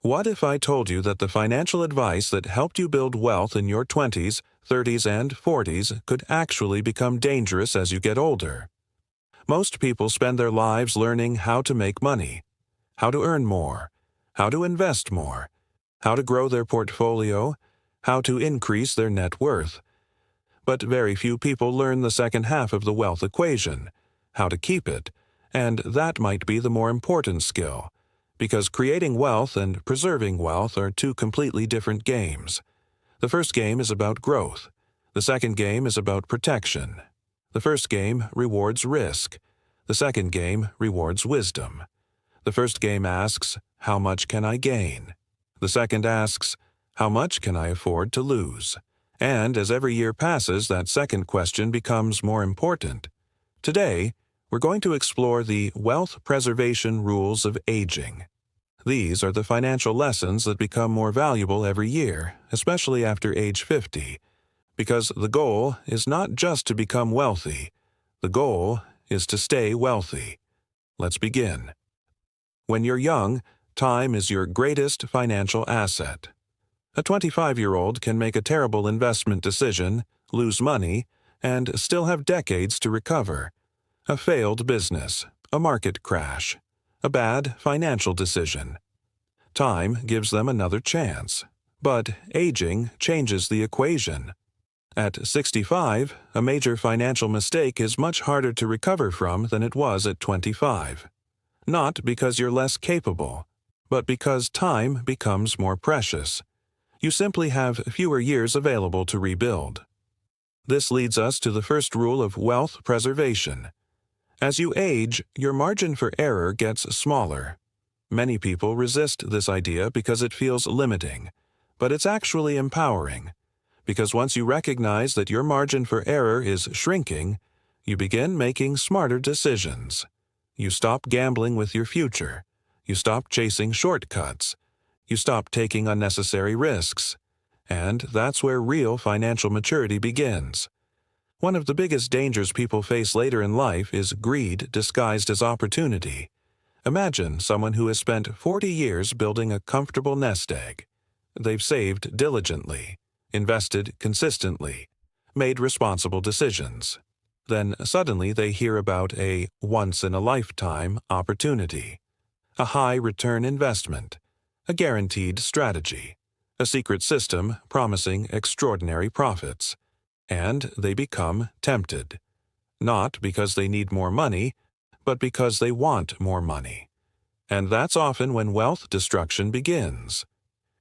What if I told you that the financial advice that helped you build wealth in your 20s, 30s, and 40s could actually become dangerous as you get older? Most people spend their lives learning how to make money, how to earn more, how to invest more, how to grow their portfolio, how to increase their net worth. But very few people learn the second half of the wealth equation, how to keep it, and that might be the more important skill, because creating wealth and preserving wealth are two completely different games. The first game is about growth. The second game is about protection. The first game rewards risk. The second game rewards wisdom. The first game asks, how much can I gain? The second asks, how much can I afford to lose? And as every year passes, that second question becomes more important. Today, we're going to explore the wealth preservation rules of aging. These are the financial lessons that become more valuable every year, especially after age 50, because the goal is not just to become wealthy. The goal is to stay wealthy. Let's begin. When you're young, time is your greatest financial asset. A 25-year-old can make a terrible investment decision, lose money, and still have decades to recover. A failed business, a market crash, a bad financial decision. Time gives them another chance, but aging changes the equation. At 65, a major financial mistake is much harder to recover from than it was at 25. Not because you're less capable, but because time becomes more precious. You simply have fewer years available to rebuild. This leads us to the first rule of wealth preservation. As you age, your margin for error gets smaller. Many people resist this idea because it feels limiting, but it's actually empowering. Because once you recognize that your margin for error is shrinking, you begin making smarter decisions. You stop gambling with your future. You stop chasing shortcuts. You stop taking unnecessary risks. And that's where real financial maturity begins. One of the biggest dangers people face later in life is greed disguised as opportunity. Imagine someone who has spent 40 years building a comfortable nest egg. They've saved diligently, invested consistently, made responsible decisions. Then suddenly they hear about a once-in-a-lifetime opportunity, a high-return investment, a guaranteed strategy, a secret system promising extraordinary profits. And they become tempted, not because they need more money, but because they want more money. And that's often when wealth destruction begins.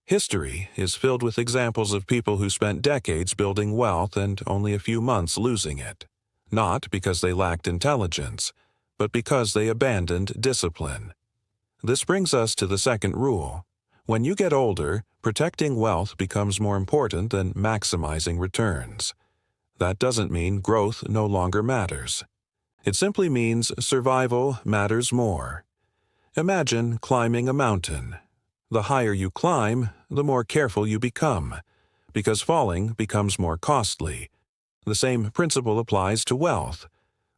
History is filled with examples of people who spent decades building wealth and only a few months losing it, not because they lacked intelligence, but because they abandoned discipline. This brings us to the second rule. When you get older, protecting wealth becomes more important than maximizing returns. That doesn't mean growth no longer matters. It simply means survival matters more. Imagine climbing a mountain. The higher you climb, the more careful you become, because falling becomes more costly. The same principle applies to wealth.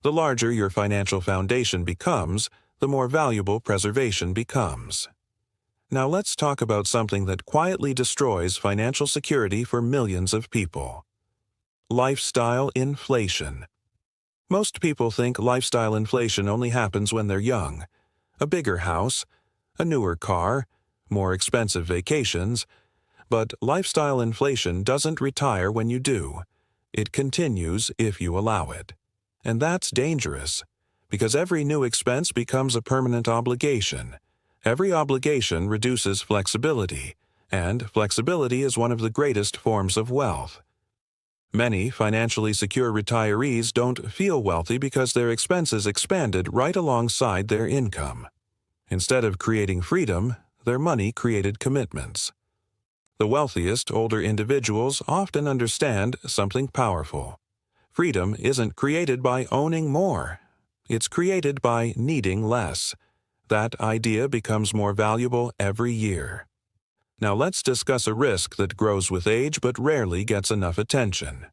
The larger your financial foundation becomes, the more valuable preservation becomes. Now let's talk about something that quietly destroys financial security for millions of people. Lifestyle inflation. Most people think lifestyle inflation only happens when they're young. A bigger house, a newer car, more expensive vacations. But lifestyle inflation doesn't retire when you do. It continues if you allow it. And that's dangerous, because every new expense becomes a permanent obligation. Every obligation reduces flexibility, and flexibility is one of the greatest forms of wealth. Many financially secure retirees don't feel wealthy because their expenses expanded right alongside their income. Instead of creating freedom, their money created commitments. The wealthiest older individuals often understand something powerful. Freedom isn't created by owning more. It's created by needing less. That idea becomes more valuable every year. Now let's discuss a risk that grows with age but rarely gets enough attention.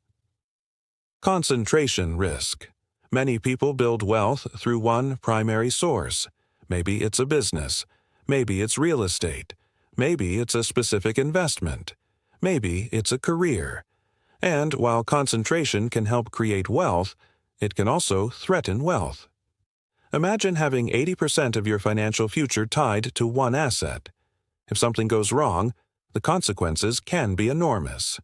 Concentration risk. Many people build wealth through one primary source. Maybe it's a business. Maybe it's real estate. Maybe it's a specific investment. Maybe it's a career. And while concentration can help create wealth, it can also threaten wealth. Imagine having 80% of your financial future tied to one asset. If something goes wrong, the consequences can be enormous.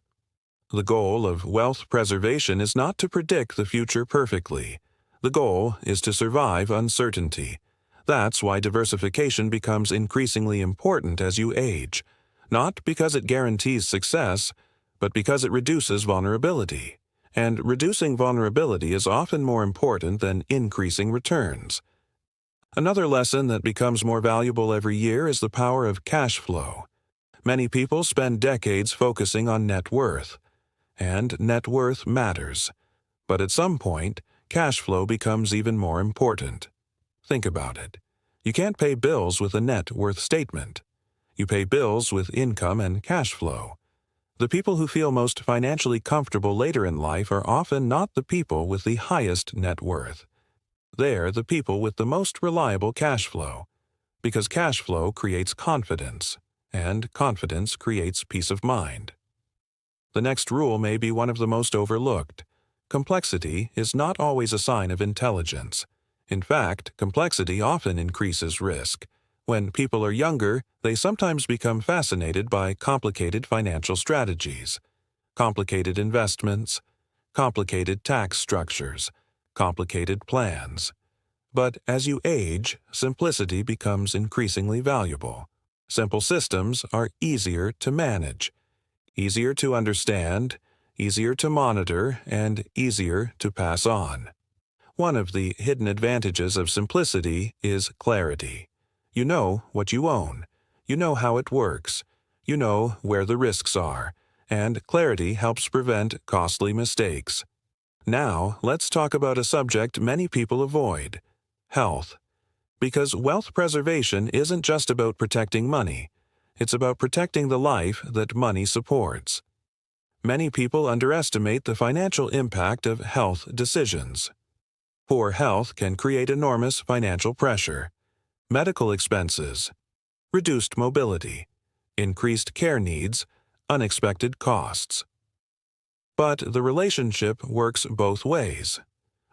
The goal of wealth preservation is not to predict the future perfectly. The goal is to survive uncertainty. That's why diversification becomes increasingly important as you age, not because it guarantees success, but because it reduces vulnerability. And reducing vulnerability is often more important than increasing returns. Another lesson that becomes more valuable every year is the power of cash flow. Many people spend decades focusing on net worth. And net worth matters. But at some point, cash flow becomes even more important. Think about it. You can't pay bills with a net worth statement. You pay bills with income and cash flow. The people who feel most financially comfortable later in life are often not the people with the highest net worth. They're the people with the most reliable cash flow, because cash flow creates confidence, and confidence creates peace of mind. The next rule may be one of the most overlooked. Complexity is not always a sign of intelligence. In fact, complexity often increases risk. When people are younger, they sometimes become fascinated by complicated financial strategies, complicated investments, complicated tax structures, complicated plans. But as you age, simplicity becomes increasingly valuable. Simple systems are easier to manage, easier to understand, easier to monitor, and easier to pass on. One of the hidden advantages of simplicity is clarity. You know what you own. You know how it works. You know where the risks are. And clarity helps prevent costly mistakes. Now, let's talk about a subject many people avoid: health. Because wealth preservation isn't just about protecting money. It's about protecting the life that money supports. Many people underestimate the financial impact of health decisions. Poor health can create enormous financial pressure. Medical expenses, reduced mobility, increased care needs, unexpected costs. But the relationship works both ways.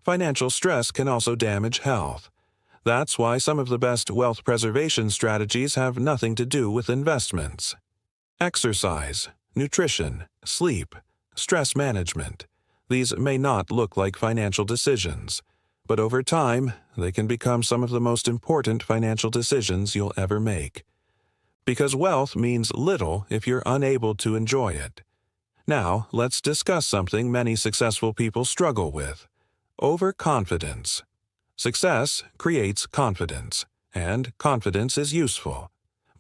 Financial stress can also damage health. That's why some of the best wealth preservation strategies have nothing to do with investments. Exercise, nutrition, sleep, stress management. These may not look like financial decisions, but over time, they can become some of the most important financial decisions you'll ever make. Because wealth means little if you're unable to enjoy it. Now, let's discuss something many successful people struggle with: overconfidence. Success creates confidence, and confidence is useful.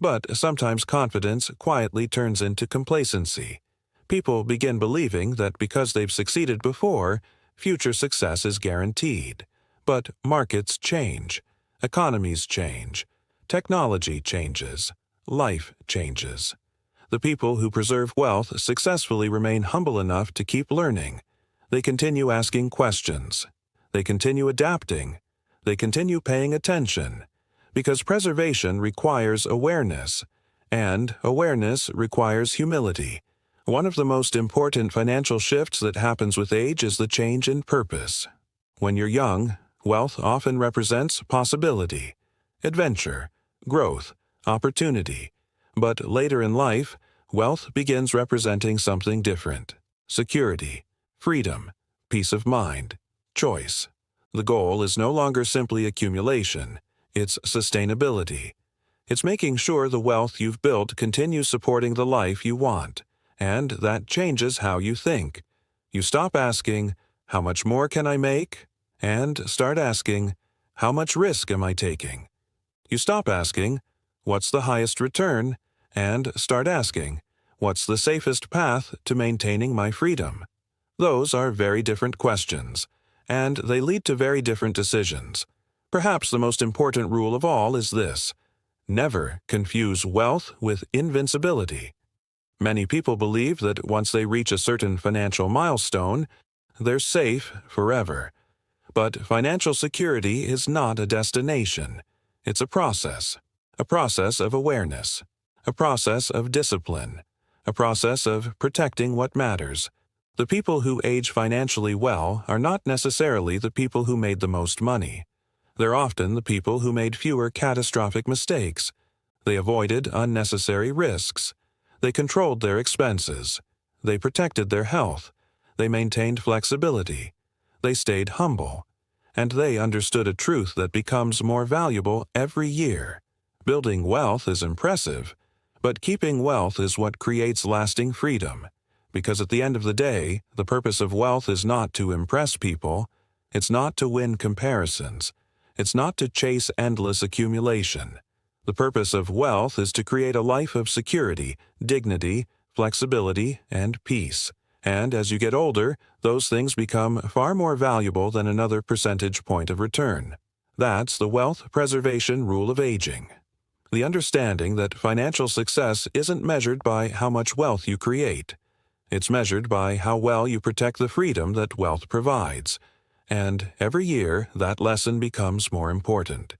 But sometimes confidence quietly turns into complacency. People begin believing that because they've succeeded before, future success is guaranteed. But markets change, economies change, technology changes, life changes. The people who preserve wealth successfully remain humble enough to keep learning. They continue asking questions. They continue adapting. They continue paying attention. Because preservation requires awareness, and awareness requires humility. One of the most important financial shifts that happens with age is the change in purpose. When you're young, wealth often represents possibility, adventure, growth, opportunity. But later in life, wealth begins representing something different: security, freedom, peace of mind, choice. The goal is no longer simply accumulation. It's sustainability. It's making sure the wealth you've built continues supporting the life you want. And that changes how you think. You stop asking, "How much more can I make?" and start asking, "How much risk am I taking?" You stop asking, "What's the highest return?" and start asking, "What's the safest path to maintaining my freedom?" Those are very different questions, and they lead to very different decisions. Perhaps the most important rule of all is this: never confuse wealth with invincibility. Many people believe that once they reach a certain financial milestone, they're safe forever. But financial security is not a destination. It's a process of awareness, a process of discipline, a process of protecting what matters. The people who age financially well are not necessarily the people who made the most money. They're often the people who made fewer catastrophic mistakes. They avoided unnecessary risks. They controlled their expenses. They protected their health. They maintained flexibility. They stayed humble. And they understood a truth that becomes more valuable every year. Building wealth is impressive, but keeping wealth is what creates lasting freedom. Because at the end of the day, the purpose of wealth is not to impress people. It's not to win comparisons. It's not to chase endless accumulation. The purpose of wealth is to create a life of security, dignity, flexibility, and peace. And as you get older, those things become far more valuable than another percentage point of return. That's the wealth preservation rule of aging. The understanding that financial success isn't measured by how much wealth you create. It's measured by how well you protect the freedom that wealth provides. And every year, that lesson becomes more important.